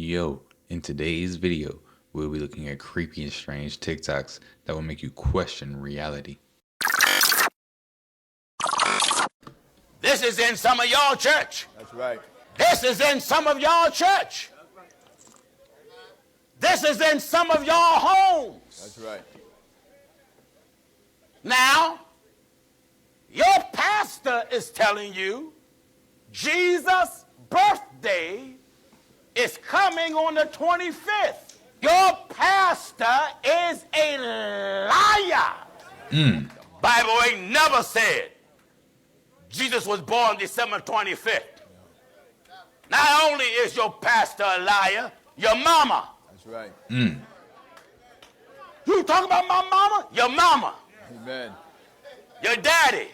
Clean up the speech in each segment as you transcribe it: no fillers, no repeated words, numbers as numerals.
Yo, in today's video, we'll be looking at creepy and strange TikToks that will make you question reality. This is in some of y'all church. That's right. This is in some of y'all church. This is in some of y'all homes. That's right. Now, your pastor is telling you Jesus' birthday is coming on the 25th. Your pastor is a liar. Bible ain't never said Jesus was born December 25th. Not only is your pastor a liar, your mama. That's right. You talking about my mama? Your mama. Amen. Your daddy.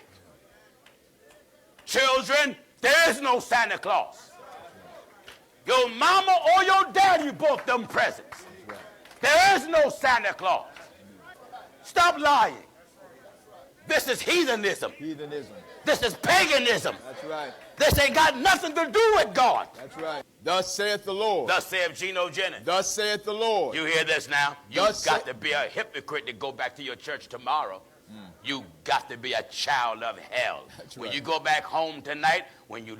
Children, there is no Santa Claus. Your mama or your daddy bought them presents. Right. There is no Santa Claus. Stop lying. This is heathenism. Heathenism. This is paganism. That's right. This ain't got nothing to do with God. That's right. Thus saith the Lord. Thus saith Geno Jennings. Thus saith the Lord. You hear this now? You Thus got to be a hypocrite to go back to your church tomorrow. You got to be a child of hell. That's when right. you go back home tonight, when you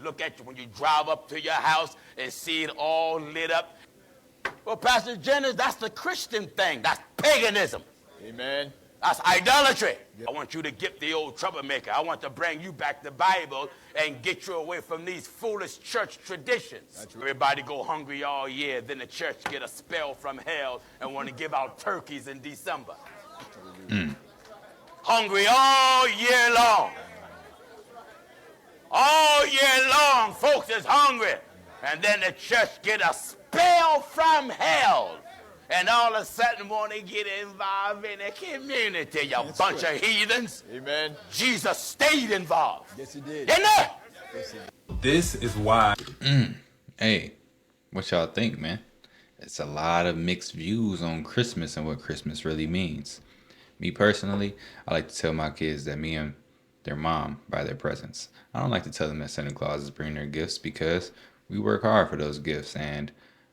drive up to your house and see it all lit up. Well, Pastor Jennings, that's the Christian thing. That's paganism. Amen. That's idolatry. Yep. I want you to get the old troublemaker. I want to bring you back the Bible and get you away from these foolish church traditions. That's right. Everybody go hungry all year, then the church get a spell from hell and want to give out turkeys in December. Hungry all year long. All year long, folks is hungry. And then the church get a spell from hell. And all of a sudden want to get involved in the community, you bunch of heathens. Amen. Jesus stayed involved. Yes, he did. Didn't he? Yes, he did. This is why. Hey, what y'all think, man? It's a lot of mixed views on Christmas and what Christmas really means. Me personally, I like to tell my kids that me and their mom buy their presents. I don't like to tell them that Santa Claus is bringing their gifts because we work hard for those gifts, and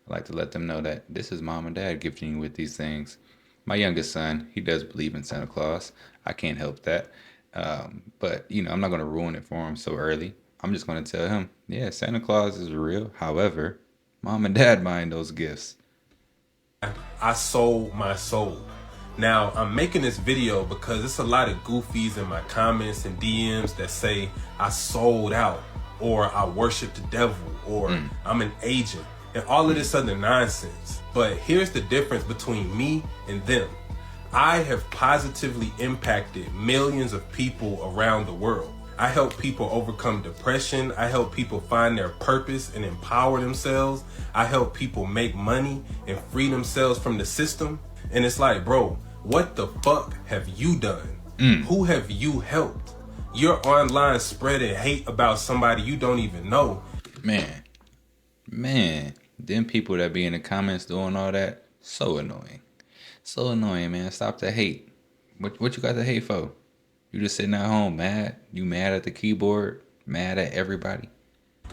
I like to let them know that this is mom and dad gifting you with these things. My youngest son, he does believe in Santa Claus. I can't help that. But, I'm not going to ruin it for him so early. I'm just going to tell him, yeah, Santa Claus is real. However, mom and dad buying those gifts. I sold my soul. Now, I'm making this video because it's a lot of goofies in my comments and DMs that say I sold out, or I worship the devil, or I'm an agent, and all of this other nonsense. But here's the difference between me and them. I have positively impacted millions of people around the world. I help people overcome depression. I help people find their purpose and empower themselves. I help people make money and free themselves from the system. And it's like, bro, what the fuck have you done? Who have you helped? You're online spreading hate about somebody you don't even know. Man, them people that be in the comments doing all that, so annoying. So annoying, man. Stop the hate. What you got to hate for? You just sitting at home mad? You mad at the keyboard? Mad at everybody?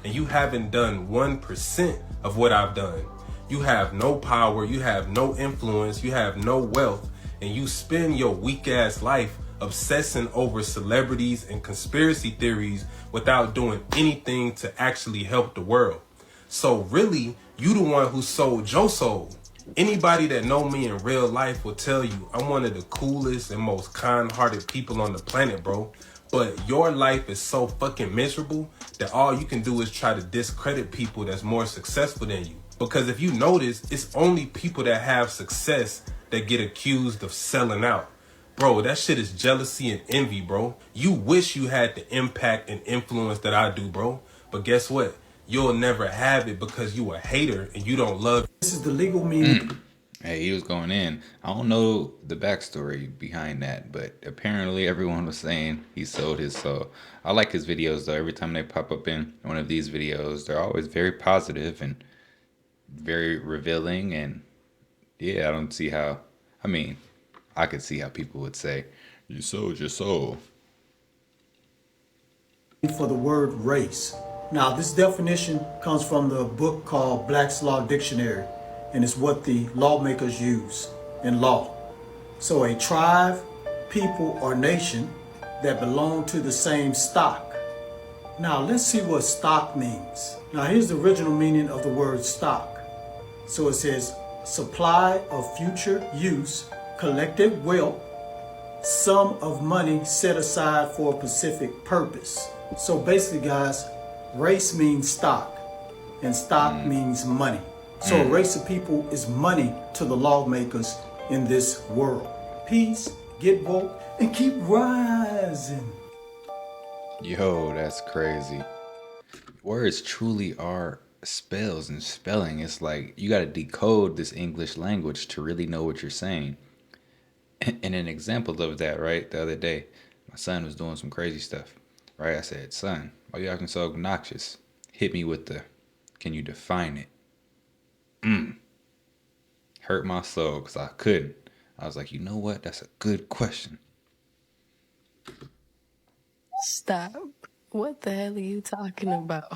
And you haven't done 1% of what I've done. You have no power, you have no influence, you have no wealth, and you spend your weak ass life obsessing over celebrities and conspiracy theories without doing anything to actually help the world. So really, you the one who sold your soul. Anybody that know me in real life will tell you I'm one of the coolest and most kind-hearted people on the planet, bro. But your life is so fucking miserable that all you can do is try to discredit people that's more successful than you. Because if you notice, it's only people that have success that get accused of selling out. Bro, that shit is jealousy and envy, bro. You wish you had the impact and influence that I do, bro. But guess what? You'll never have it because you a hater and you don't love. This is the legal meaning. Hey, he was going in. I don't know the backstory behind that, but apparently everyone was saying he sold his soul. I like his videos, though. Every time they pop up in one of these videos, they're always very positive and very revealing. And yeah, I don't see how, I could see how people would say, you sold your soul. For the word race. Now, this definition comes from the book called Black's Law Dictionary, and it's what the lawmakers use in law. So, a tribe, people, or nation that belong to the same stock. Now, let's see what stock means. Now, here's the original meaning of the word stock. So, it says supply of future use, collective wealth, sum of money set aside for a specific purpose. So basically, guys, race means stock, and stock means money. So a race of people is money to the lawmakers in this world. Peace, get woke, and keep rising. Yo, that's crazy. Words truly are spells and spelling. It's like you got to decode this English language to really know what you're saying. And an example of that, right? The other day, my son was doing some crazy stuff, right? I said, son, why you acting so obnoxious? Hit me with the, can you define it? Hurt my soul because I couldn't. I was like, you know what? That's a good question. Stop. What the hell are you talking about?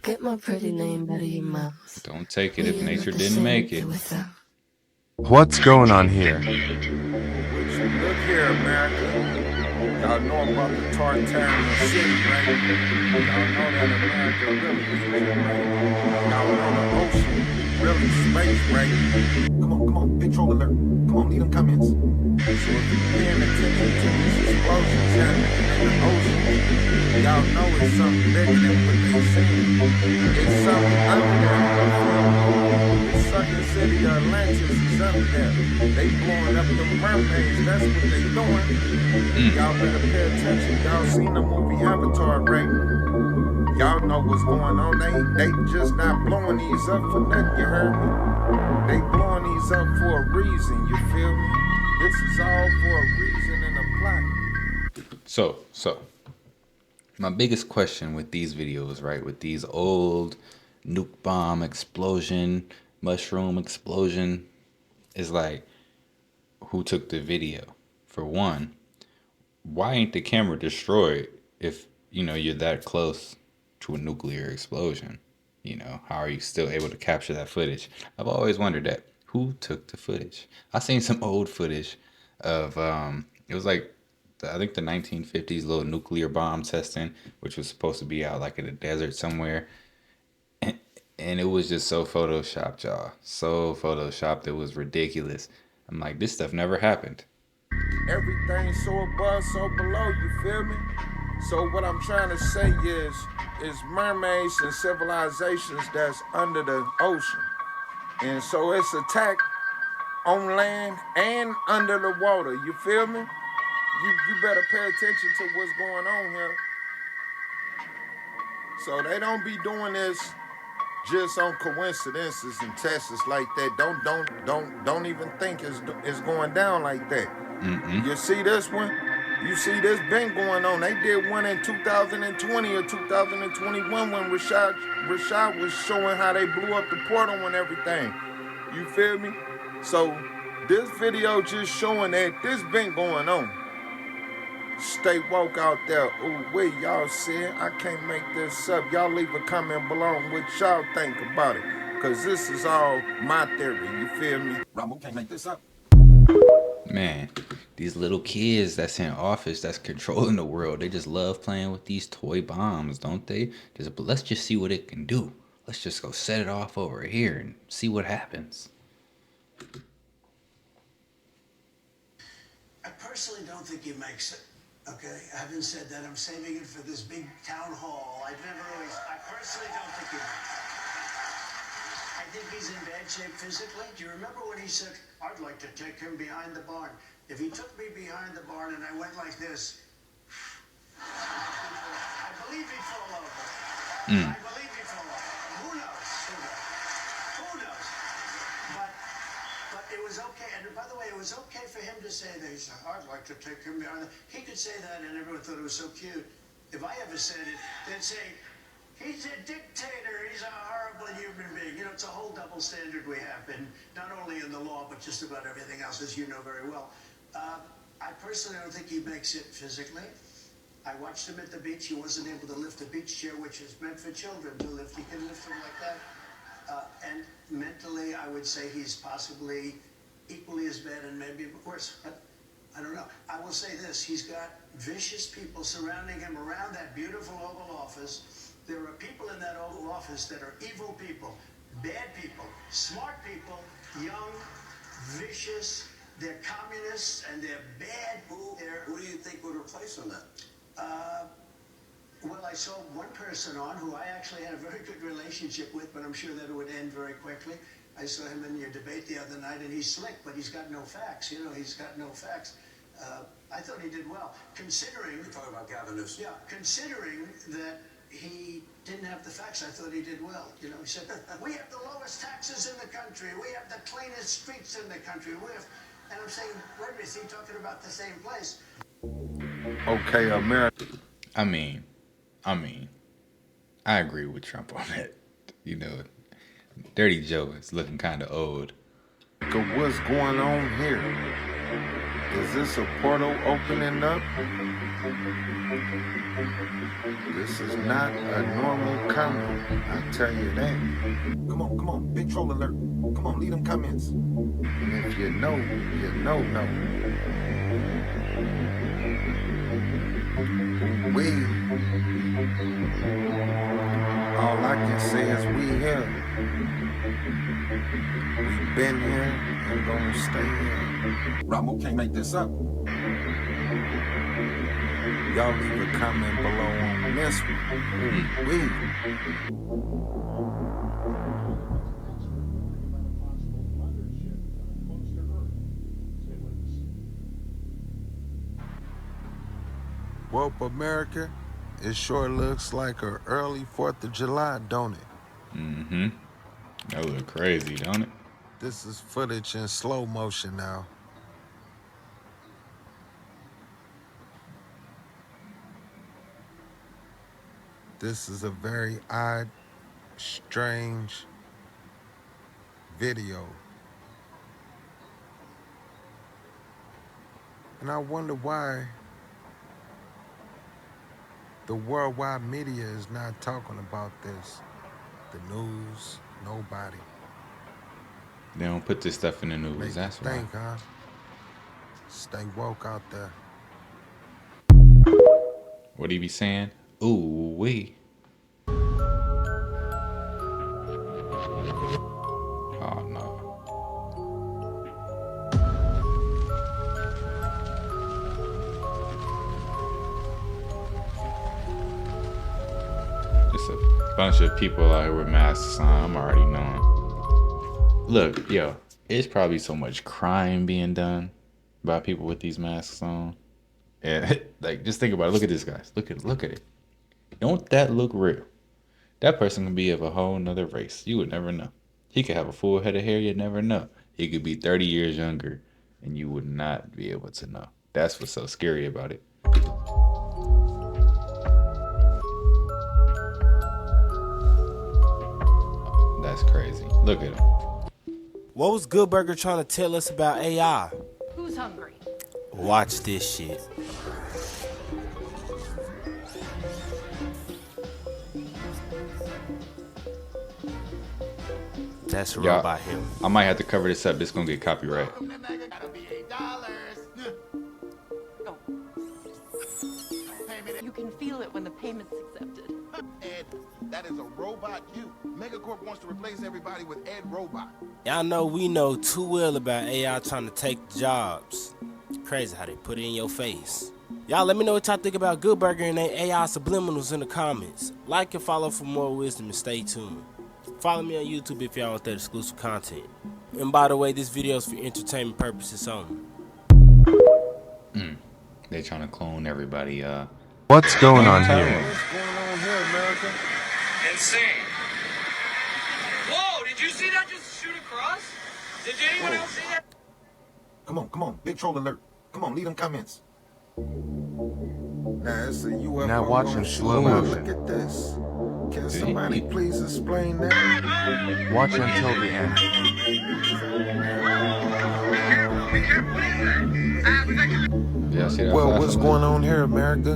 Get my pretty name out of your mouth. Don't take it if nature didn't make it. What's going on here? Look here, America. Y'all know about the Tartarian city, right? Y'all know that America really is, right? Y'all know the ocean really space, right? Come on, big troll alert. Come on, leave them comments. So if you're paying attention to these explosions happening in the ocean, y'all know it's something bigger than what they see. It's something under there. This sucking city of Atlantis is under there. They blowing up the mermaids. That's what they doing. Y'all better pay attention. Y'all seen the movie Avatar, right? Y'all know what's going on. They just not blowing these up for nothing, you heard me? They blowing these up for a reason, you feel me? This is all for a reason and a plot. So, my biggest question with these videos, right, with these old nuke bomb explosion, mushroom explosion, is like, who took the video? For one, why ain't the camera destroyed if, you're that close to a nuclear explosion? How are you still able to capture that footage? I've always wondered that. Who took the footage? I seen some old footage of, it was like, I think the 1950s little nuclear bomb testing, which was supposed to be out like in the desert somewhere. And it was just so photoshopped, y'all. So photoshopped, it was ridiculous. I'm like, this stuff never happened. Everything so above, so below, you feel me? So what I'm trying to say is mermaids and civilizations that's under the ocean. And so it's attack on land and under the water, you feel me? You better pay attention to what's going on here. So they don't be doing this just on coincidences and tests like that. Don't even think it's going down like that. You see this one? You see this been going on. They did one in 2020 or 2021 when Rashad was showing how they blew up the portal and everything. You feel me? So this video just showing that this been going on. Stay woke out there. Ooh, wait, y'all see it? I can't make this up. Y'all leave a comment below on what y'all think about it. Because this is all my theory. You feel me? Rambo can't make this up. Man, these little kids that's in office, that's controlling the world, they just love playing with these toy bombs, don't they? Let's just see what it can do. Let's just go set it off over here and see what happens. I personally don't think he makes it. Okay, having said that, I'm saving it for this big town hall. I personally don't think he makes it. I think he's in bad shape physically. Do you remember when he said, I'd like to take him behind the barn? If he took me behind the barn and I went like this, I believe he'd fall over. I believe he'd fall over. Who knows? Who knows? But it was okay. And by the way, it was okay for him to say that. He said, I'd like to take him behind the... He could say that and everyone thought it was so cute. If I ever said it, they'd say, he's a dictator. He's a horrible human being. It's a whole double standard we have, and not only in the law, but just about everything else, as you know very well. I personally don't think he makes it physically. I watched him at the beach. He wasn't able to lift a beach chair, which is meant for children to lift. He can lift them like that. And mentally, I would say he's possibly equally as bad and maybe worse. But I don't know. I will say this. He's got vicious people surrounding him around that beautiful Oval Office. There are people in that Oval Office that are evil people, bad people, smart people, young, vicious. They're communists and they're bad. Who do you think would replace him then? Well, I saw one person on who I actually had a very good relationship with, but I'm sure that it would end very quickly. I saw him in your debate the other night, and he's slick, but he's got no facts. You know, he's got no facts. I thought he did well, considering... You're talking about Gavin Newsom. Yeah, considering that he didn't have the facts, I thought he did well. You know, he said, we have the lowest taxes in the country. We have the cleanest streets in the country. We have... And I'm saying, wait a minute, is he talking about the same place? Okay, America. I mean, I agree with Trump on that. You know, Dirty Joe is looking kind of old. What's going on here? Is this a portal opening up? This is not a normal comment, I tell you that. Come on, big troll alert. Come on, leave them comments. And if you know, no. We. All I can say is we here. We've been here and gonna stay here. Ramo can't make this up. Y'all leave a comment below on this one. We. Well, America, it sure looks like an early 4th of July, don't it? Mm-hmm. That look crazy, don't it? This is footage in slow motion now. This is a very odd, strange video. And I wonder why the worldwide media is not talking about this. The news, nobody. They don't put this stuff in the news, Make that's you why. think, huh? Stay woke out there. What he be saying? Ooh, wee. Oh, no. Just a bunch of people out here with masks on. I'm already knowing. Look, yo, it's probably so much crime being done by people with these masks on. And like, just think about it. Look at this, guys. Look at it. Don't that look real? That person can be of a whole nother race. You would never know. He could have a full head of hair. You'd never know. He could be 30 years younger, and you would not be able to know. That's what's so scary about it. That's crazy. Look at him. What was Good Burger trying to tell us about AI? Who's hungry? Watch this shit. That's a robot here. I might have to cover this up. This gonna get copyright. You can feel it when the payment's accepted. Ed, that is a robot you. Megacorp wants to replace everybody with Ed Robot. Y'all know we know too well about AI trying to take jobs. Crazy how they put it in your face. Y'all let me know what y'all think about Good Burger and their AI subliminals in the comments. Like and follow for more wisdom and stay tuned. Follow me on YouTube if y'all want that exclusive content. And by the way, this video is for entertainment purposes only. They trying to clone everybody. What's going on here? What's going on here, America? Insane. Whoa, did you see that just shoot across? Did anyone else see that? Come on, big troll alert. Come on, leave them comments. Now it's a UFO. Now watching on slow shoot. motion. Look at this. Can somebody please explain that? Watch until the end. Yeah, see that Well, flash what's on going on here, America?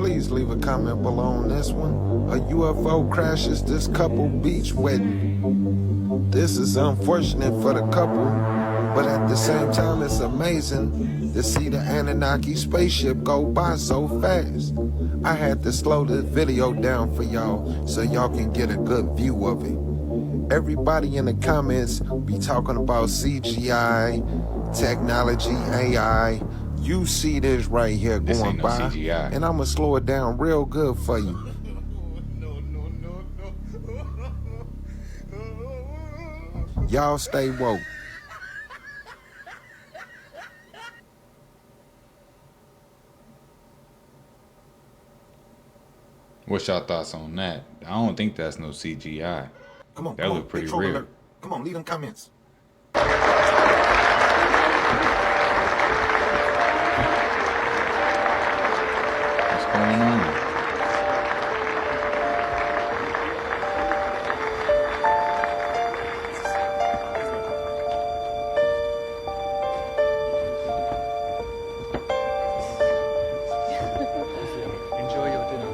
Please leave a comment below on this one. A UFO crashes this couple beach wedding. This is unfortunate for the couple, but at the same time it's amazing to see the Anunnaki spaceship go by so fast. I had to slow this video down for y'all so y'all can get a good view of it. Everybody in the comments be talking about CGI, technology, AI. You see this right here This going ain't no by, CGI. and I'ma slow it down real good for you. Y'all stay woke. What's y'all thoughts on that? I don't think that's no CGI. Come on, That come on, look pretty big troll real. alert. Come on, leave them comments. What's going on? Enjoy your dinner.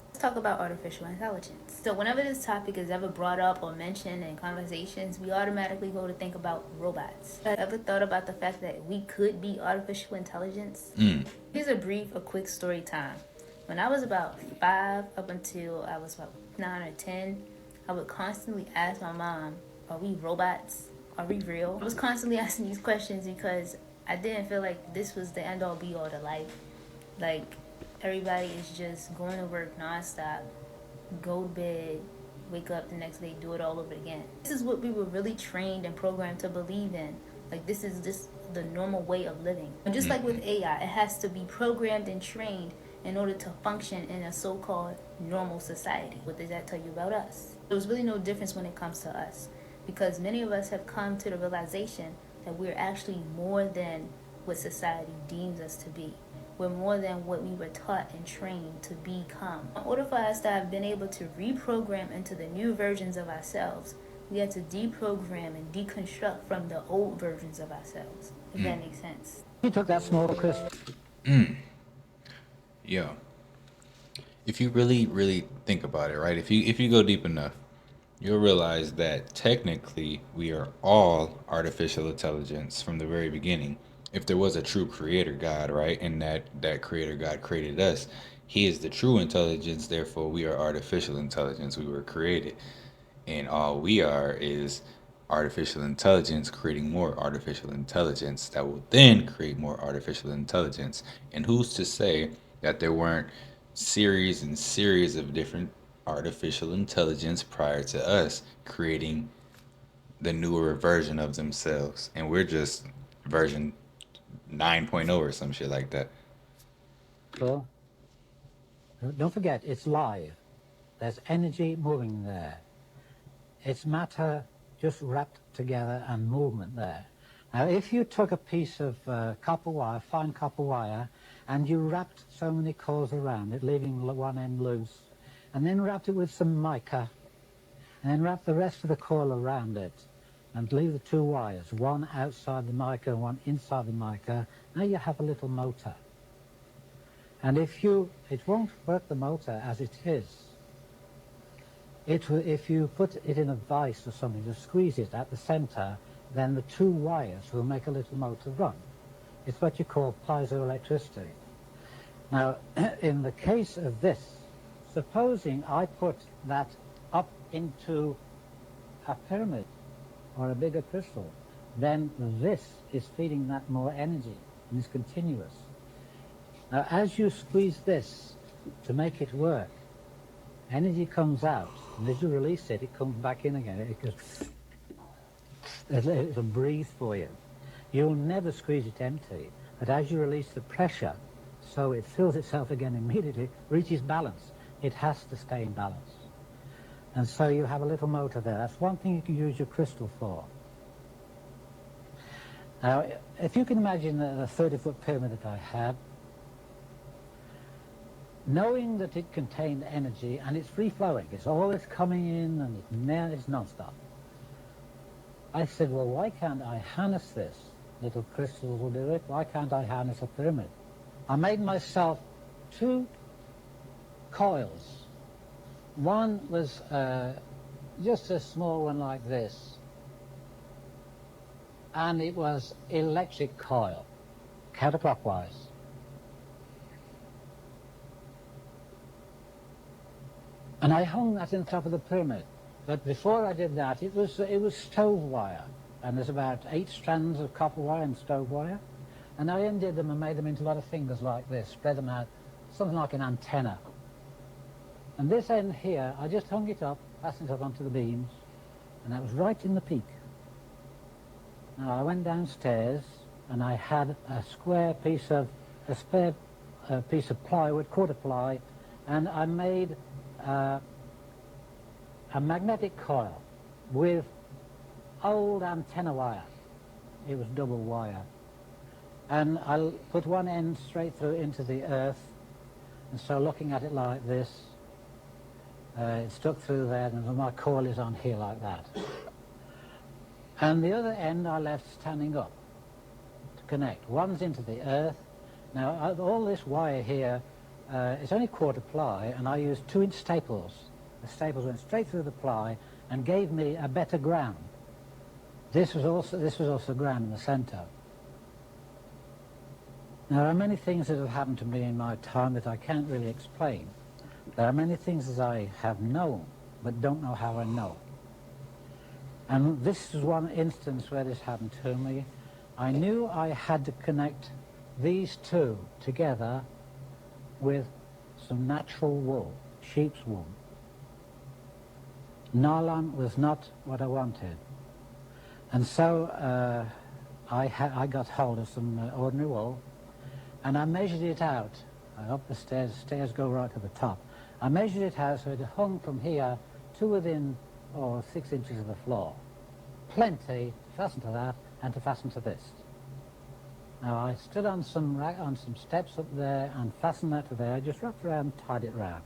Let's talk about artificial intelligence. So whenever this topic is ever brought up or mentioned in conversations, we automatically go to think about robots. Have you ever thought about the fact that we could be artificial intelligence? Here's a quick story time. When I was about 5 up until I was about 9 or 10, I would constantly ask my mom, are we robots? Are we real? I was constantly asking these questions because I didn't feel like this was the end all be all to life. Like, everybody is just going to work nonstop, go to bed, wake up the next day, do it all over again. This is what we were really trained and programmed to believe in. Like, this is just the normal way of living. And just like with AI, it has to be programmed and trained in order to function in a so-called normal society. What does that tell you about us? There's really no difference when it comes to us, because many of us have come to the realization that we're actually more than what society deems us to be. We're more than what we were taught and trained to become. In order for us to have been able to reprogram into the new versions of ourselves, we had to deprogram and deconstruct from the old versions of ourselves, if that makes sense. You took that small crystal. Yo, if you really think about it, right? If you go deep enough, you'll realize that technically we are all artificial intelligence from the very beginning. If there was a true creator God, right, and that creator God created us, he is the true intelligence, therefore we are artificial intelligence. We were created. And all we are is artificial intelligence creating more artificial intelligence that will then create more artificial intelligence. And who's to say that there weren't series and series of different artificial intelligence prior to us creating the newer version of themselves? And we're just version 9.0 or some shit like that. Cool. Don't forget, it's live. There's energy moving there. It's matter just wrapped together and movement there. Now, if you took a piece of copper wire, fine copper wire, and you wrapped so many coils around it, leaving one end loose, and then wrapped it with some mica, and then wrap the rest of the coil around it, and leave the two wires, one outside the mica and one inside the mica, now you have a little motor. And it won't work the motor as it is. If you put it in a vise or something to squeeze it at the center, then the two wires will make a little motor run. It's what you call piezoelectricity. Now, in the case of this, supposing I put that up into a pyramid or a bigger crystal, then this is feeding that more energy and is continuous. Now, as you squeeze this to make it work, energy comes out, and as you release it, it comes back in again. It goes, it'll breathe for you. You'll never squeeze it empty, but as you release the pressure, so it fills itself again immediately, reaches balance. It has to stay in balance. And so you have a little motor there. That's one thing you can use your crystal for. Now, if you can imagine the 30-foot pyramid that I had, knowing that it contained energy and it's free-flowing, it's always coming in and it's non-stop. I said, well, why can't I harness this? Little crystals will do it. Why can't I harness a pyramid? I made myself 2 coils. One was just a small one like this, and it was electric coil, counterclockwise. And I hung that in the top of the pyramid. But before I did that, it was stove wire, and there's about 8 strands of copper wire and stove wire. And I undid them and made them into a lot of fingers like this, spread them out, something like an antenna. And this end here, I just hung it up, fastened it up onto the beams, and that was right in the peak. Now I went downstairs, and I had a spare piece of plywood, quarter ply, and I made a magnetic coil with old antenna wire. It was double wire. And I put one end straight through into the earth, and so looking at it like this, it stuck through there, and my coil is on here like that. And the other end I left standing up to connect. One's into the earth. Now all this wire here is only quarter ply, and I used 2-inch staples. The staples went straight through the ply and gave me a better ground. This was also ground in the center. Now, there are many things that have happened to me in my time that I can't really explain. There are many things that I have known, but don't know how I know. And this is one instance where this happened to me. I knew I had to connect these 2 together with some natural wool, sheep's wool. Nylon was not what I wanted. And so I got hold of some ordinary wool, and I measured it out. Up the stairs go right to the top. I measured it out so it hung from here to within 6 inches of the floor. Plenty to fasten to that and to fasten to this. Now I stood on some steps up there and fastened that to there. I just wrapped around and tied it round.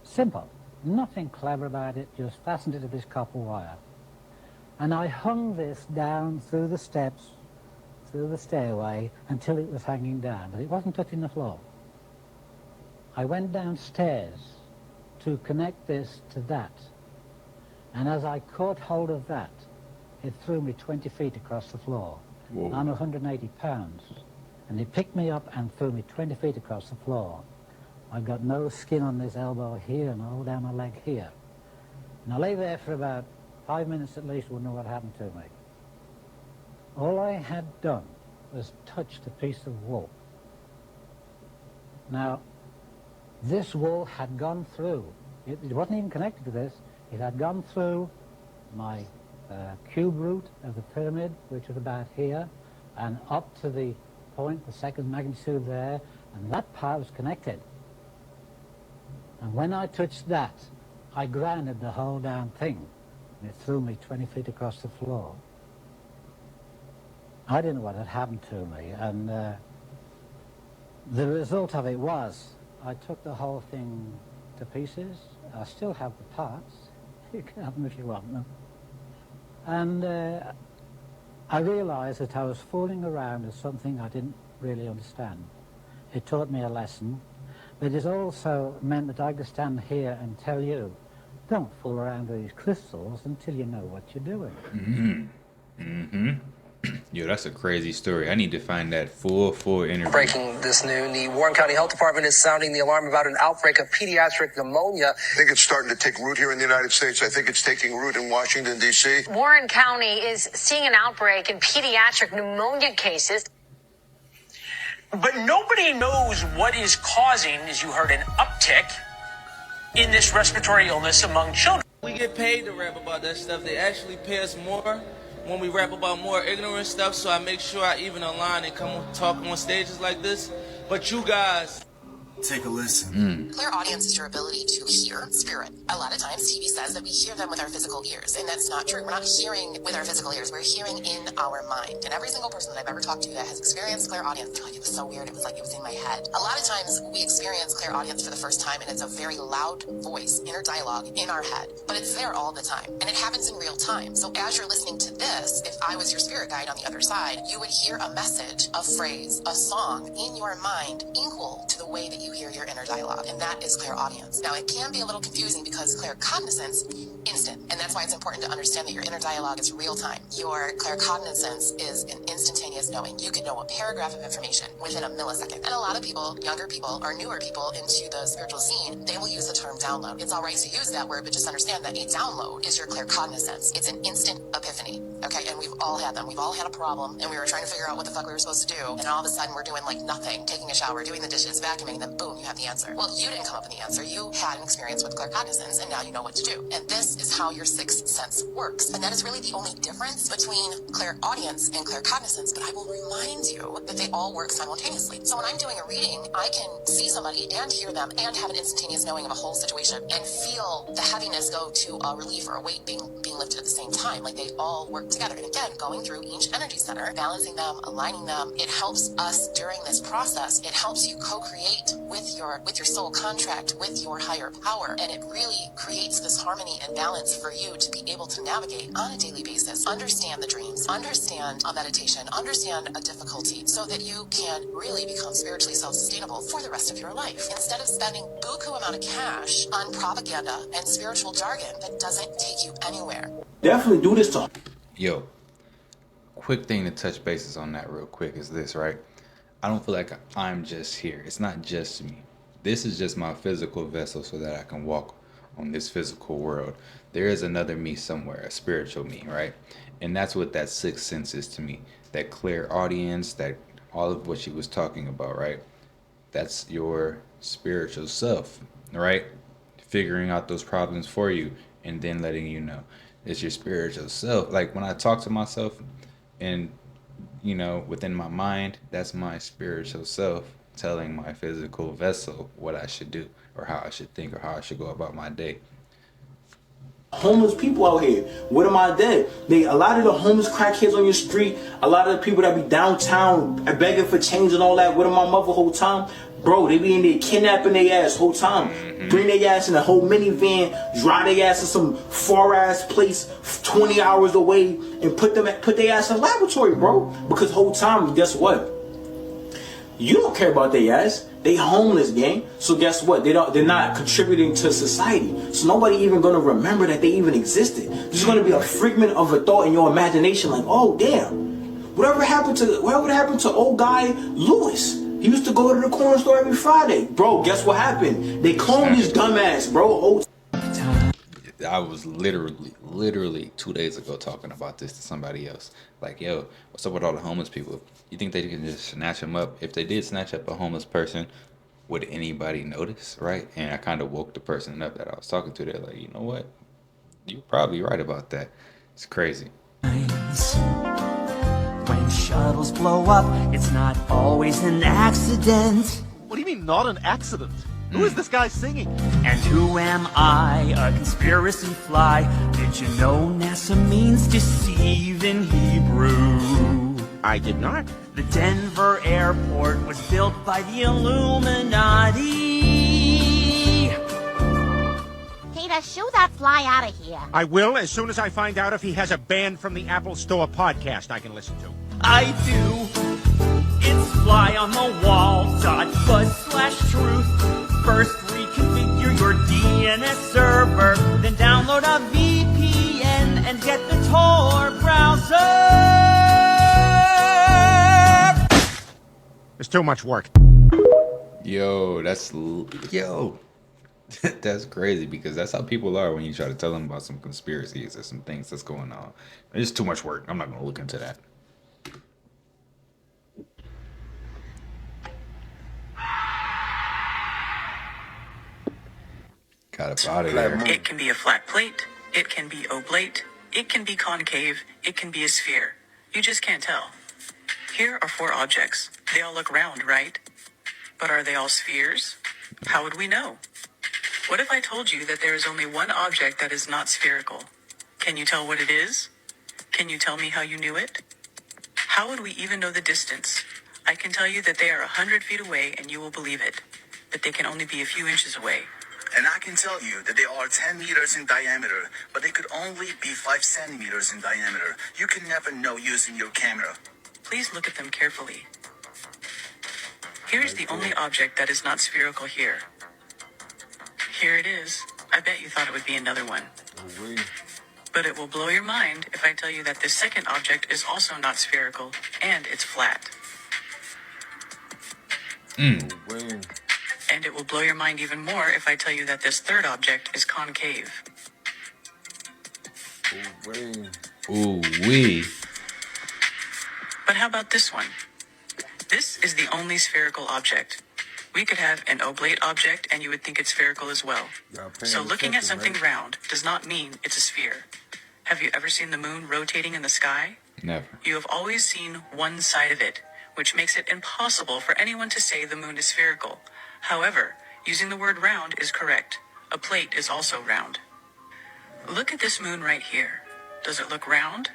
Simple. Nothing clever about it, just fastened it to this copper wire. And I hung this down through the steps, through the stairway, until it was hanging down, but it wasn't touching the floor. I went downstairs to connect this to that, and as I caught hold of that, it threw me 20 feet across the floor. Whoa. I'm 180 pounds, and it picked me up and threw me 20 feet across the floor. I've got no skin on this elbow here and all down my leg here. And I lay there for about 5 minutes at least, wouldn't know what happened to me. All I had done was touched a piece of wool. Now, this wool had gone through, it wasn't even connected to this, it had gone through my cube root of the pyramid, which was about here, and up to the point, the second magnitude there, and that part was connected. And when I touched that, I grounded the whole damn thing, and it threw me 20 feet across the floor. I didn't know what had happened to me, and the result of it was I took the whole thing to pieces. I still have the parts. You can have them if you want them. And I realized that I was fooling around with something I didn't really understand. It taught me a lesson, but it also meant that I could stand here and tell you, don't fool around with these crystals until you know what you're doing. Mm-hmm. Mm-hmm. Yo, that's a crazy story. I need to find that full interview. Breaking this noon, the Warren County Health Department is sounding the alarm about an outbreak of pediatric pneumonia. I think it's starting to take root here in the United States. I think it's taking root in Washington, D.C. Warren County is seeing an outbreak in pediatric pneumonia cases. But nobody knows what is causing, as you heard, an uptick in this respiratory illness among children. We get paid to rap about that stuff. They actually pay us more when we rap about more ignorant stuff, so I make sure I even align and come talk on stages like this. But you guys Take a listen. Clairaudience is your ability to hear spirit. A lot of times TV says that we hear them with our physical ears, and that's not true. We're not hearing with our physical ears, we're hearing in our mind. And every single person that I've ever talked to that has experienced clairaudience, they're like, it was so weird, it was like it was in my head. A lot of times we experience clairaudience for the first time, and it's a very loud voice, inner dialogue in our head, but it's there all the time, and it happens in real time. So as you're listening to this, if I was your spirit guide on the other side, you would hear a message, a phrase, a song in your mind equal to the way that you hear your inner dialogue, and that is clairaudience. Now, it can be a little confusing because claircognizance, instant, and that's why it's important to understand that your inner dialogue is real time. Your claircognizance is an instantaneous knowing. You can know a paragraph of information within a millisecond. And a lot of people, younger people or newer people into the spiritual scene, they will use the term download. It's all right to use that word, but just understand that a download is your claircognizance. It's an instant epiphany. Okay, and we've all had them. We've all had a problem, and we were trying to figure out what the fuck we were supposed to do, and all of a sudden we're doing like nothing, taking a shower, doing the dishes, vacuuming, and then boom, you have the answer. Well, you didn't come up with the answer. You had an experience with claircognizance, and now you know what to do. And this is how your sixth sense works. And that is really the only difference between clairaudience and claircognizance, but I will remind you that they all work simultaneously. So when I'm doing a reading, I can see somebody and hear them and have an instantaneous knowing of a whole situation and feel the heaviness go to a relief or a weight being lifted at the same time. Like they all work together. And again, going through each energy center, balancing them, aligning them, it helps us during this process. It helps you co-create with your soul contract, with your higher power. And it really creates this harmony and balance for you to be able to navigate on a daily basis, understand the dreams, understand a meditation, understand a difficulty, so that you can really become spiritually self-sustainable for the rest of your life. Instead of spending buku amount of cash on propaganda and spiritual jargon that doesn't take you anywhere. Definitely do this to. Yo, quick thing to touch bases on that real quick is this, right? I don't feel like I'm just here. It's not just me. This is just my physical vessel so that I can walk on this physical world. There is another me somewhere, a spiritual me, right? And that's what that sixth sense is to me. That clairaudience, that all of what she was talking about, right? That's your spiritual self, right? Figuring out those problems for you and then letting you know. It's your spiritual self. Like when I talk to myself and, you know, within my mind, that's my spiritual self telling my physical vessel what I should do or how I should think or how I should go about my day. Homeless people out here. What am I dead? A lot of the homeless crackheads on your street, a lot of the people that be downtown begging for change and all that, what am my mother whole time? Bro, they be in there kidnapping their ass whole time. Bring their ass in a whole minivan, drive their ass to some far ass place 20 hours away and put their ass in a laboratory, bro. Because whole time, guess what? You don't care about their ass. They homeless, gang. So guess what? They're not contributing to society. So nobody even gonna remember that they even existed. There's gonna be a figment of a thought in your imagination, like, oh damn, whatever happened to old guy Lewis? He used to go to the corner store every Friday. Bro, guess what happened? They cloned his dumbass, bro. I was literally 2 days ago talking about this to somebody else. Like, yo, what's up with all the homeless people? You think they can just snatch them up? If they did snatch up a homeless person, would anybody notice, right? And I kind of woke the person up that I was talking to. They're like, you know what? You're probably right about that. It's crazy. When shuttles blow up, it's not always an accident. What do you mean, not an accident? Who is this guy singing? And who am I, a conspiracy fly? Did you know NASA means deceive in Hebrew? I did not. The Denver airport was built by the Illuminati. Peter, shoo that fly out of here. I will as soon as I find out if he has a band from the Apple Store podcast I can listen to. I do. It's fly on the wall.buzz/truth. First reconfigure your DNS server, then download a VPN and get the Tor browser. It's too much work. Yo, that's crazy because that's how people are when you try to tell them about some conspiracies or some things that's going on. It's too much work. I'm not going to look into that. Got up out of there. It can be a flat plate. It can be oblate. It can be concave. It can be a sphere. You just can't tell. Here are 4 objects. They all look round, right? But are they all spheres? How would we know? What if I told you that there is only one object that is not spherical? Can you tell what it is? Can you tell me how you knew it? How would we even know the distance? I can tell you that they are 100 feet away and you will believe it, but they can only be a few inches away. And I can tell you that they are 10 meters in diameter, but they could only be 5 centimeters in diameter. You can never know using your camera. Please look at them carefully. Here's the only object that is not spherical here. Here it is. I bet you thought it would be another one. But it will blow your mind if I tell you that this second object is also not spherical, and it's flat. And it will blow your mind even more if I tell you that this third object is concave. Ooh wee. But how about this one? This is the only spherical object. We could have an oblate object and you would think it's spherical as well. So looking at something round does not mean it's a sphere. Have you ever seen the moon rotating in the sky? Never. You have always seen one side of it, which makes it impossible for anyone to say the moon is spherical. However, using the word round is correct. A plate is also round. Look at this moon right here. Does it look round?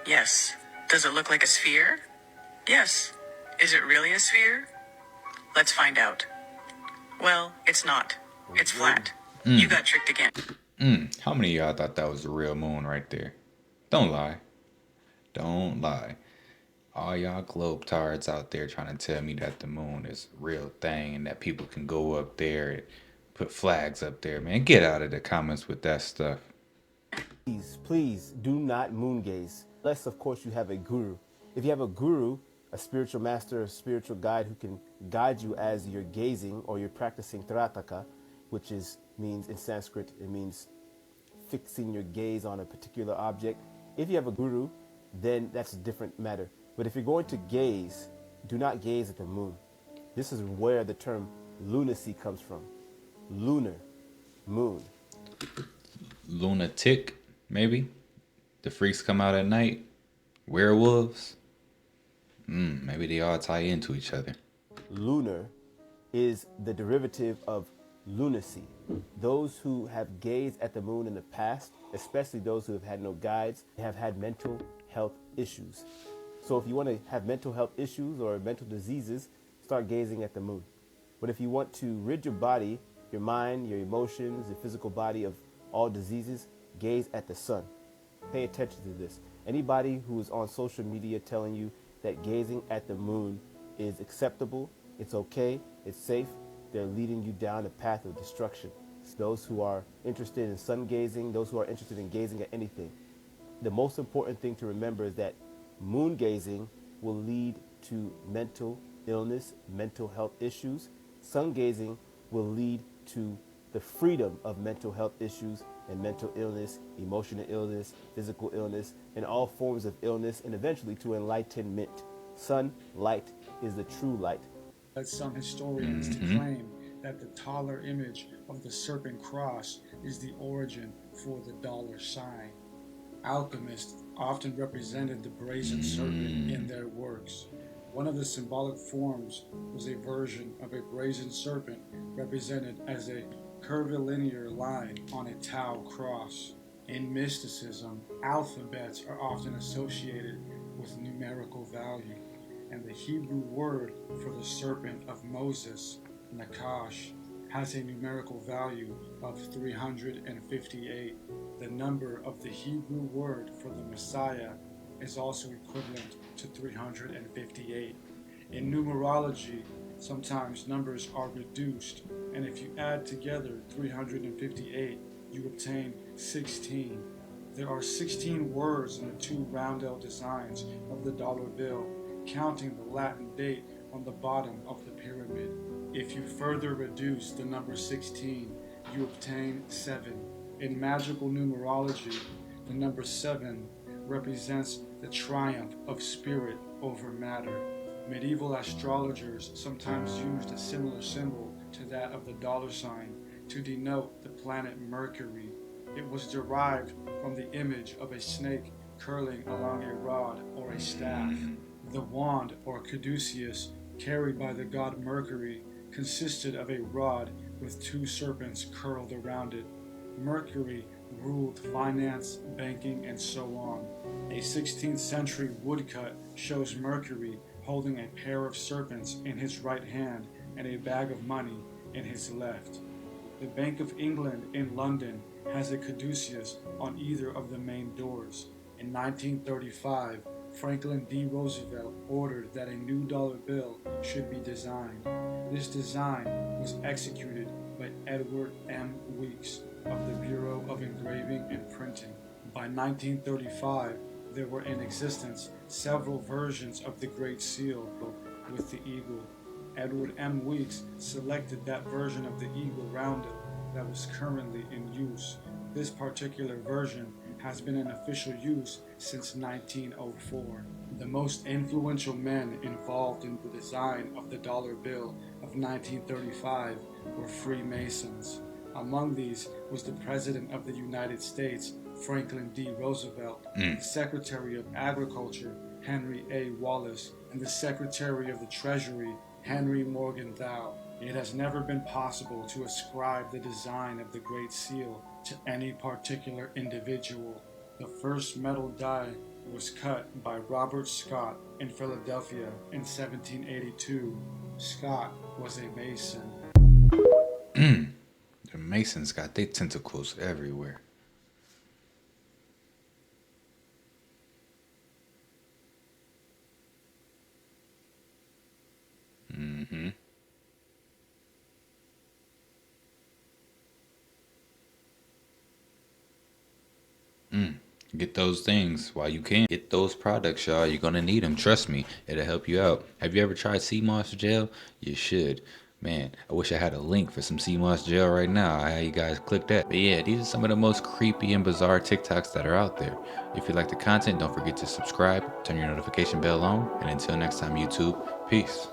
Yes. Does it look like a sphere? Yes. Is it really a sphere? Let's find out. Well, it's not. It's flat. You got tricked again. How many of y'all thought that was the real moon right there? Don't lie. Don't lie. All y'all globetards out there trying to tell me that the moon is a real thing and that people can go up there and put flags up there, man. Get out of the comments with that stuff. Please do not moon gaze. Unless, of course, you have a guru. If you have a guru, a spiritual master, a spiritual guide who can guide you as you're gazing or you're practicing trataka, which means in Sanskrit, it means fixing your gaze on a particular object. If you have a guru, then that's a different matter. But if you're going to gaze, do not gaze at the moon. This is where the term lunacy comes from. Lunar, moon. Lunatic, maybe? The freaks come out at night? Werewolves? Maybe they all tie into each other. Lunar is the derivative of lunacy. Those who have gazed at the moon in the past, especially those who have had no guides, have had mental health issues. So if you want to have mental health issues or mental diseases, start gazing at the moon. But if you want to rid your body, your mind, your emotions, your physical body of all diseases, gaze at the sun. Pay attention to this. Anybody who is on social media telling you that gazing at the moon is acceptable, it's okay, it's safe, they're leading you down a path of destruction. It's those who are interested in sun gazing, those who are interested in gazing at anything. The most important thing to remember is that moon gazing will lead to mental illness, mental health issues. Sun gazing will lead to the freedom of mental health issues and mental illness, emotional illness, physical illness, and all forms of illness, and eventually to enlightenment. Sun light is the true light. Some historians to claim that the taller image of the serpent cross is the origin for the dollar sign. Alchemists often represented the brazen serpent in their works. One of the symbolic forms was a version of a brazen serpent represented as a curvilinear line on a Tau cross. In mysticism, alphabets are often associated with numerical value, and the Hebrew word for the serpent of Moses, Nakash, has a numerical value of 358. The number of the Hebrew word for the Messiah is also equivalent to 358. In numerology, sometimes numbers are reduced, and if you add together 358, you obtain 16. There are 16 words in the two roundel designs of the dollar bill, counting the Latin date on the bottom of the pyramid. If you further reduce the number 16, you obtain 7. In magical numerology, the number 7 represents the triumph of spirit over matter. Medieval astrologers sometimes used a similar symbol to that of the dollar sign to denote the planet Mercury. It was derived from the image of a snake curling along a rod or a staff. The wand, or caduceus, carried by the god Mercury consisted of a rod with two serpents curled around it. Mercury ruled finance, banking, and so on. A 16th century woodcut shows Mercury holding a pair of serpents in his right hand and a bag of money in his left. The Bank of England in London has a caduceus on either of the main doors. In 1935, Franklin D. Roosevelt ordered that a new dollar bill should be designed. This design was executed by Edward M. Weeks of the Bureau of Engraving and Printing. By 1935, there were in existence several versions of the Great Seal with the eagle. Edward M. Weeks selected that version of the eagle roundel that was currently in use. This particular version has been in official use since 1904. The most influential men involved in the design of the dollar bill of 1935 were Freemasons. Among these was the President of the United States, Franklin D. Roosevelt, the Secretary of Agriculture, Henry A. Wallace, and the Secretary of the Treasury, Henry Morgenthau. It has never been possible to ascribe the design of the Great Seal to any particular individual. The first metal die was cut by Robert Scott in Philadelphia in 1782. Scott was a Mason. The Masons got their tentacles everywhere. Get those things while you can. Get those products, y'all. You're going to need them. Trust me. It'll help you out. Have you ever tried sea moss gel? You should. Man, I wish I had a link for some sea moss gel right now. I had you guys click that. But yeah, these are some of the most creepy and bizarre TikToks that are out there. If you like the content, don't forget to subscribe, turn your notification bell on, and until next time, YouTube, peace.